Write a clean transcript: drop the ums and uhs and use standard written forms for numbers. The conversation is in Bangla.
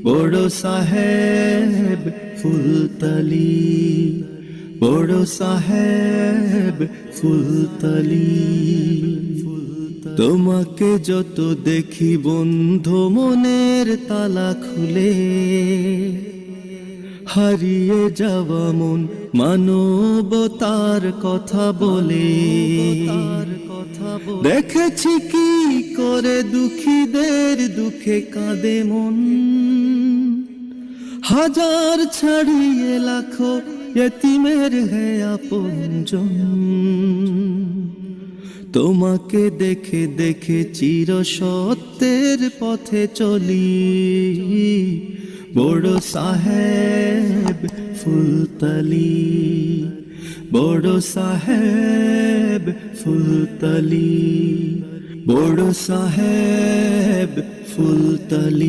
বড় সাহেব ফুলতলি, বড় সাহেব ফুলতলি। তোমাকে যত দেখি বন্ধু মনের তালা খুলে, হারিয়ে যাওয়া মন মানবতার কথা বলে। দেখেছি কি করে দুঃখীদের দুঃখে কাঁদে মন, হাজার ছাড়িয়ে লাখো ইতিমের হে আপনজন। তোমাকে দেখে দেখে চির সত্যের পথে চলি, বড় সাহেব ফুলতলি, বড় সাহেব ফুলতলি, বড় সাহেব ফুলতলি।